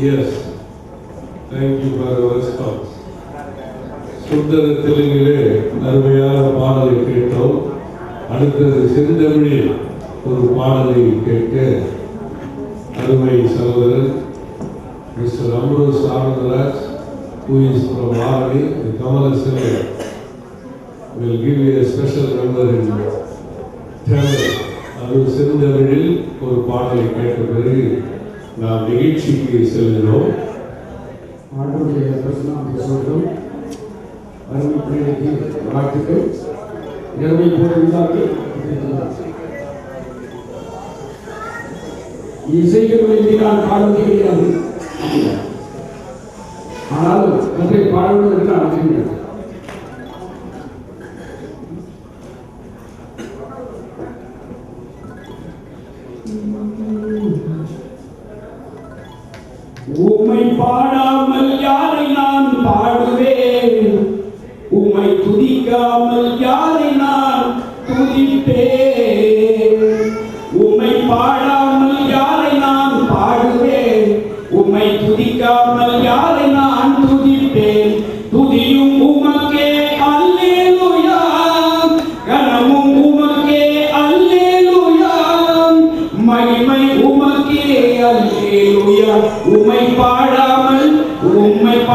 Yes, thank you for your response. சுந்தர தெலுங்கிலே அருமையான பாடலை கேட்டோம். அடுத்தது செந்தமிழில் ஒரு பாடலை கேட்க அருமை சகோதரர் mister Ambrose Anandaraj, who is from Arani, the Kamala Singer, will give you a special number in Tamil. அது செந்தமிழில் ஒரு பாடலை கேட்ட பிறகு நாம் நிகழ்ச்சிக்கு செல்கிறோம். ஆண்டவருடைய பிரசன்னம் சொல்லும் அருமை பிள்ளைக்கு வாழ்த்துக்கள். இரவை போடுகிறார்கள். இசைகள் வேண்டி நான் பாடுவது கிடையாது, ஆனால் ஒன்றை பாடுவதற்கு நான் அறிகிறேன். உம்மை பாடாமல் யாரை நான் பாடுவேன், உம்மை துதிக்காமல் யாரை நான் துதிப்பேன். உம்மை பாடாமல் யாரை நான் பாடுவேன், உம்மை துதிக்காமல் யாரை நான் துதிப்பேன். துதியும் உமக்கே அல்லேலூயா, கனமும் உமக்கே அல்லேலூயா, மகிமை உமக்கே அல்லேலூயா. உம்மை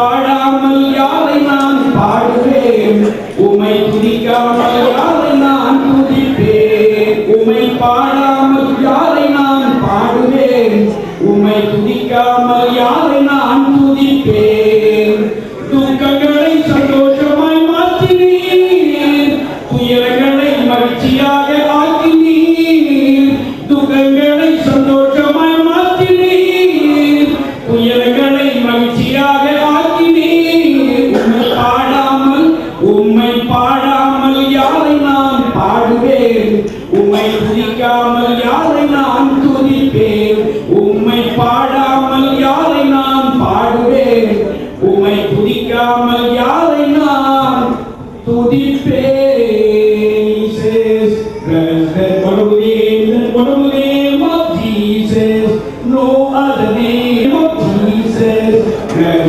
பாடாமல் யாரை நான் பாடுவேன், உம்மை துதிக்காமல் யாரை நான் துதிப்பேன். உம்மை பாடாமல் யாரை நான் பாடுவேன், உம்மை துதிக்காமல் யாரை நான் துதிப்பேன். துக்கங்களை சந்தோஷமாய் மாற்றினீர், துயரங்களை மகிழ்ச்சியாக ஆக்கினீர். துக்கங்களை சந்தோஷமாய் மாற்றினீர், துயரங்களை மகிழ்ச்சியாக ஆக்கினீர். உம்மை பாடாமல் யாரை நான் பாடுவேன், உம்மை துதிக்காமல் யாரை நான் துதிப்பேன். உம்மை பாடாமல் யாரை நான் பாடுவேன், உம்மை துதிக்காமல் யாரை நான் துதிப்பேன். Name of Jesus, no other name of Jesus. That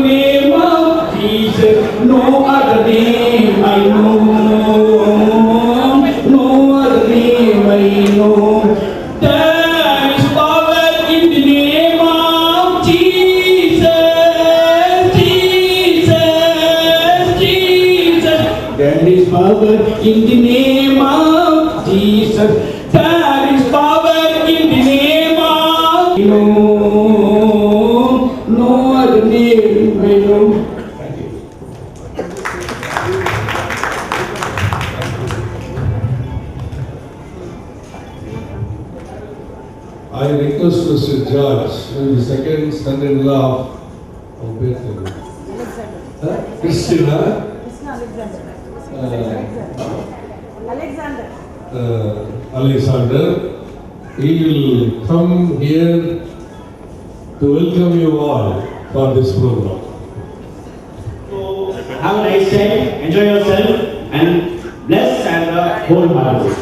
name of Jesus, no other name I know, no other name I know. There is power in the name of Jesus, Jesus, Jesus. There is power in the name of Jesus. There is power in the name of no other name I know. I request Mr. George, who is the second son-in-law of Bethel. Christina Alexander. He will come here to welcome you all for this program. So have a nice time, enjoy yourself, and bless and wholehearted.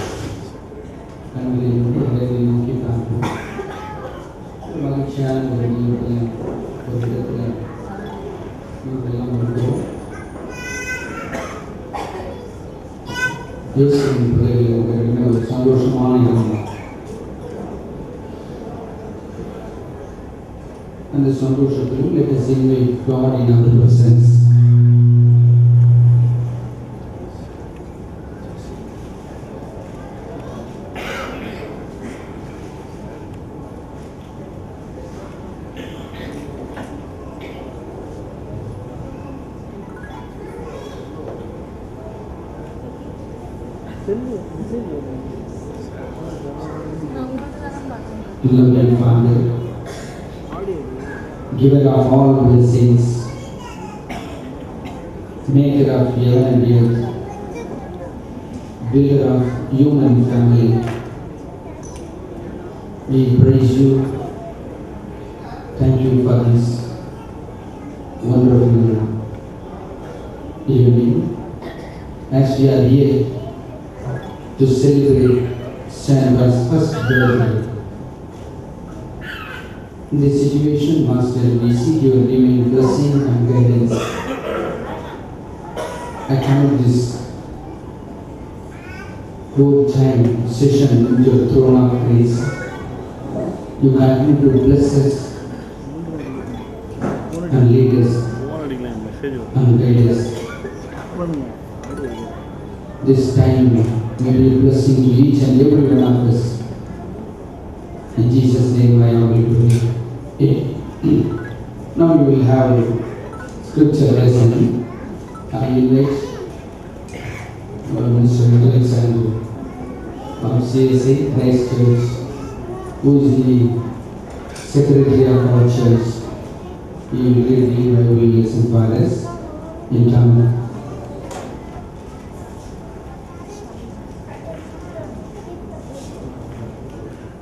And the சந்தோஷத்தில் let us invite God in our presence. Beloved Father, giver of all blessings, maker of heaven and earth, builder of human family, we praise you. Thank you for this wonderful evening. As we are here to celebrate Sandra's first birthday, in this situation, Master, we seek your divine blessing and guidance. I commit this whole time session into your throne of grace. You continue to bless us and lead us and guide us. This time may be a blessing to each and every one of us. In Jesus' name I humbly pray. Now we will have a scripture lesson. I invite Mr. Alexander from CSA Christ Church, who is the secretary of our church. He will read the Bible lesson for us in Tamil.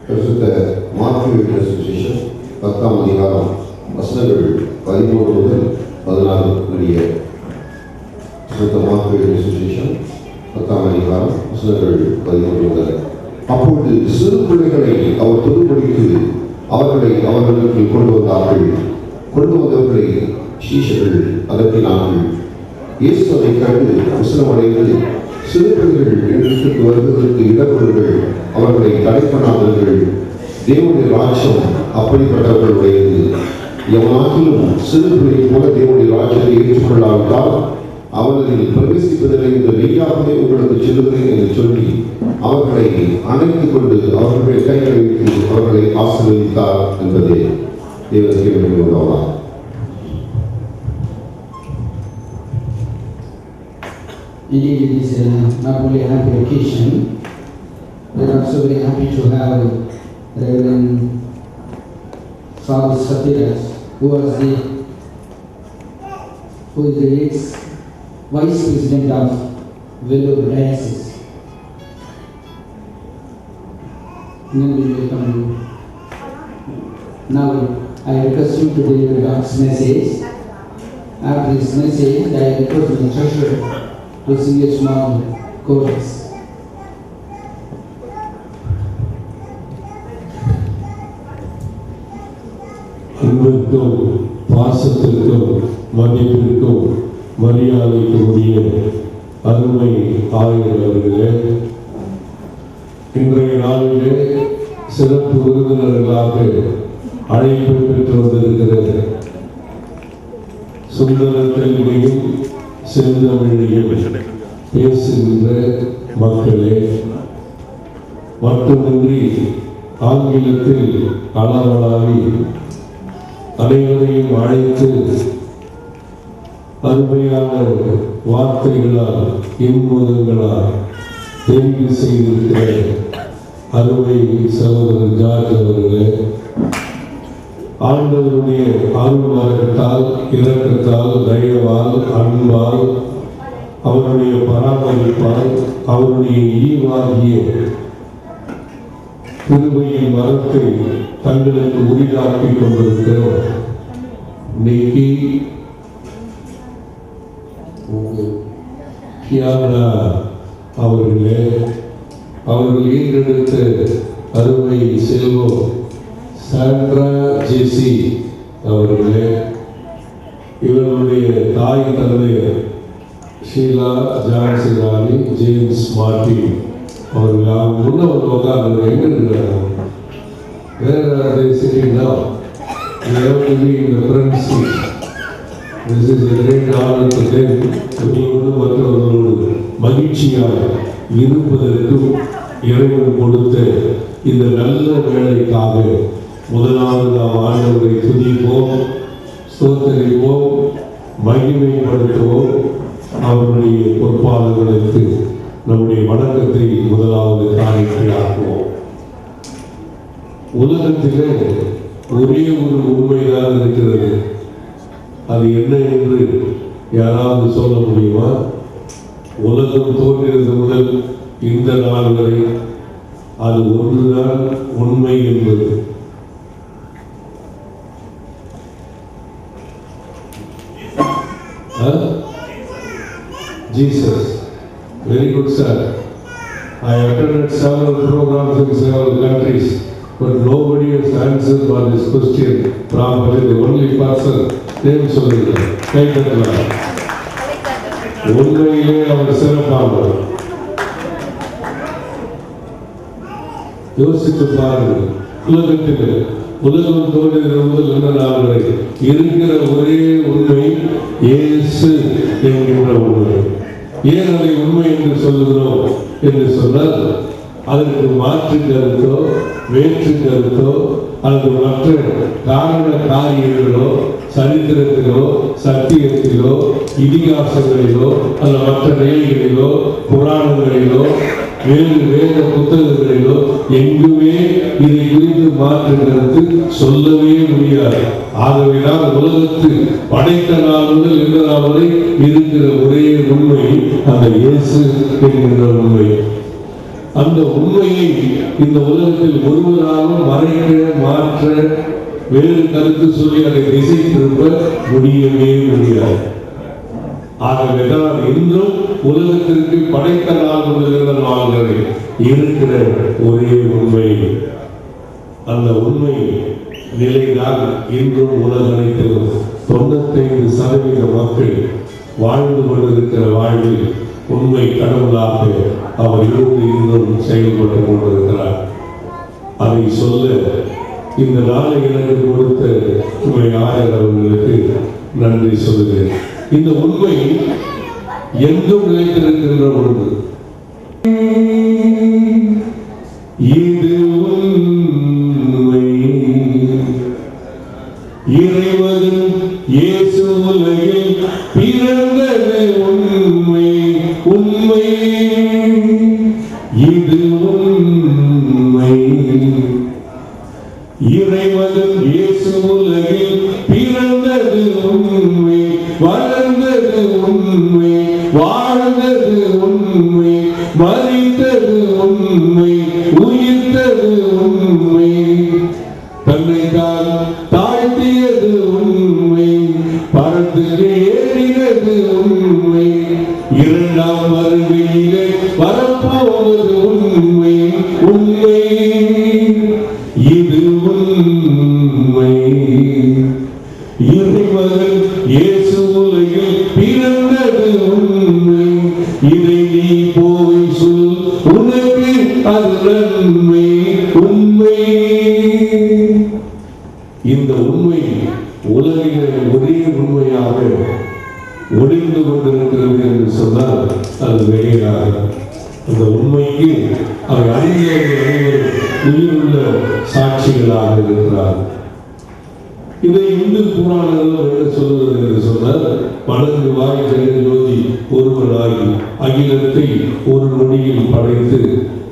பரிசுத்த mark எழுதின சுவிசேஷம் 10ஆம் அதிகாரம் வசனங்கள் 13 முதல் 14 முடிய. பரிசுத்த mark எழுதின சுவிசேஷம் 10ஆம் அதிகாரம் வசனங்கள் 13 முதல். அப்பொழுது சிறு பிள்ளைகளை அவர் தொழும்படிக்கு அவர்களை அவர்களுக்கு கொண்டு வந்தார்கள். கொண்டு வந்தவர்களை சீஷர்கள் அதட்டினார்கள். இயேசு அதை கண்டு விசனமடைந்து, சிறு பிள்ளைகள் இடத்திற்கு வருவதற்கு இடப்படுங்கள், அவர்களை தடை பண்ணாதீர்கள், தேவனுடைய ராஜ்யம் அப்படிப்பட்டவர்களுடையது. எவனாகிலும் சிறு பிள்ளை போல தேவனுடைய ராஜ்யத்தை ஏற்றுக்கொள்ளாவிட்டால் அவர்களில் பிரவேசிப்பதில்லை என்று மெய்யாகவே உங்களுக்கு சொல்லுகிறேன் என்று சொல்லி அவர்களை அணைத்துக் கொண்டு அவர்களுடைய கைகளை வைத்து அவர்களை ஆசீர்வதித்தார் என்பதே தேவனுக்கு வேண்டுகோள். Indeed, it is not only a happy occasion, we are also very happy to have Reverend Father Satiraj, who is the ex-vice president of Vellore Diocese. Now, I request you to deliver God's message. After this message, I request the treasurer to sing a small chorus. அன்பிற்கும் பாசத்திற்கும் மதிப்பிற்கும் மரியாதைக்கும் உரிய அருமை ஆயர்களே, இன்றைய நாளிலே சிறப்பு விருந்தினர்களாக அழைப்பு பெற்று வந்திருக்கிறது சுந்தர தெலுங்கையும் செந்தமிழையும் பேசுகின்ற மக்களே, மட்டுமின்றி ஆங்கிலத்தில் அளவலாவி அனைவரையும் அழைத்து அருமையான வார்த்தைகளால் இன்முதங்களால் தெரிவு செய்திருக்கிற அருமை சகோதரர் ஜார்ஜ் அவர்களே, ஆண்டவருடைய அருள்வரத்தால், இரக்கத்தால், தயவால், அன்பால், அவருடைய பராமரிப்பால், அவருடைய ஈவாகிய கிருபையின் மரத்தை தங்களுக்கு உரிதாக்கிக் கொண்டிருக்கிற இன்னைக்கு கியானா அவர்களே, அவர்கள் ஈன்றெடுத்த அருமை செல்வம் சாண்ட்ரா ஜெசி அவர்களே, இவர்களுடைய தாய் தந்தையர் ஷீலா ஜான்சிராணி ஜேம்ஸ் மார்டின் அவர்கள் அவங்க முன்ன வந்து உட்கார்ந்து எங்க இருக்கிறாங்க? வேற சிட்டிங்களா? மற்றவர்களோடு மகிழ்ச்சியாக இருப்பதற்கும் இறைவன் கொடுத்த இந்த நல்ல வேலைக்காக முதலாவது நாம் ஆண்டவரை துதிப்போம், ஸ்தோத்தரிப்போம், மகிமைப்படுத்துவோம். அவருடைய பொறுப்பாளர்களுக்கு நம்முடைய வணக்கத்தை முதலாவது காணிக்கையாக்குவோம். உலகத்திலே ஒரே ஒரு உண்மைதான் இருக்கிறது. அது என்ன என்று யாராவது சொல்ல முடியுமா? உலகம் தோன்றியது முதல் இந்த நாள் வரை அது ஒன்றுதான் உண்மை என்பது. Jesus. Very good, sir. I attended several programs in several countries, but nobody has answered for this question properly. The only person name சொல்லுங்கள். கைதட்டலாம். உண்மையிலே அவர் சிறப்பானவர். யோசித்து பாருங்கள். உலகத்தில் உலகம் தோன்றியது முதல் இந்த நாள் வரை இருக்கிற ஒரே உண்மை இயேசு என்கின்ற உண்மை. ஏன் அதை உண்மை என்று சொல்லுகிறோம் என்று சொன்னால், அதற்கு மாற்று கருத்தோ வேற்று கருத்தோ அல்லது மற்ற காரண காரியங்களோ சரித்திரத்திலோ சத்தியத்திலோ இதிகாசங்களிலோ அல்ல மற்ற நிலைகளிலோ புராணங்களிலோ வேறு வேத புத்தகங்களிலோ எங்குமே இதை குறித்து மாற்று கருத்து சொல்லவே முடியாது. ஆகவேதான் உலகத்து படைத்த நாள் முதல் இந்த நாள் வரை இருக்கிற ஒரே உண்மை அந்த இயேசு என்கின்ற உண்மை. அந்த உண்மையை இந்த உலகத்தில் ஒருவராலும் மறைக்க மாற்ற வேறு கருத்து சொல்லி அதை திசை திருப்ப முடியவே முடியாது. ஆகவேதான் இன்றும் உலகத்திற்கு படைத்த நாள் முதல் நாள் வரை இருக்கிற ஒரே உண்மை. அந்த உண்மை நிலைதான் இன்றும் உலக அனைத்திலும் 95% மக்கள் வாழ்ந்து கொண்டிருக்கிற வாழ்வில் உண்மை கடவுளாக அவர் இருந்து இன்னும் செயல்பட்டு கொண்டிருக்கிறார். அதை சொல்ல இந்த நாளை எனக்கு கொடுத்த உண்மை ஆயர் அவர்களுக்கு நன்றி சொல்லுகிறேன். இந்த உண்மை எங்கும் நிலைத்திருக்கின்ற ஒன்று. இது உண்மை. இறைவன் இயேசு உலகில் பிறந்தது உண்மை. உண்மை இது உண்மை. இறைவன் இயேசு உலகில் பிறந்தது உண்மை. வளர்ந்தது உண்மை. வாழ்ந்தது உண்மை. மறித்தது உண்மை. உயிர்த்தது உண்மை. தன்னைத்தான் தாழ்த்தியது உண்மை. பறந்து ஏறினது உண்மை. இரண்டாம் வருகையிலே வரப்போவது உண்மை. உண்மை இது உண்மை. இறைவன் இயேசு உலகில் பிறந்தது உண்மை. இதை நீ போய் சொல், உனக்கு அது நன்மை. உண்மை. இந்த உண்மை உலகிலே ஒரே உண்மையாக ஒளிந்து கொண்டிருக்கிறது என்று சொன்னால் அது வெளியாக. அந்த உண்மைக்கு அவர் அறிஞர்கள் அனைவரும் உயிருள்ள சாட்சிகளாக இருக்கிறார். இதை இந்து புராணங்கள் என்ன சொல்வது என்று சொன்னால், வணங்கு வாய் ஜெகஜோதி ஒருவனாகி அகிலத்தை ஒரு நொடியில் படைத்து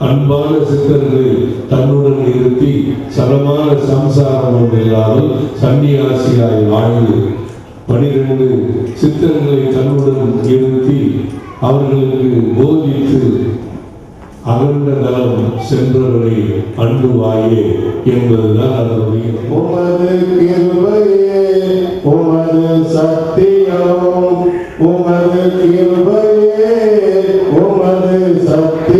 அன்பான சித்தர்களை தன்னுடன் நிறுத்தி சரமான சம்சாரம் ஒன்றில்லாமல் சன்னியாசியாய் வாழ்ந்து 12 சித்தர்களை தன்னுடன் நிறுத்தி அவர்களுக்கு போதித்து அகண்ட தலம் சென்றவரை அன்புவாயே என்பதுதான் அதனுடைய. உமது கிருபையே உமது சத்தியம், உமது கிருபையே உமது சத்தியம்.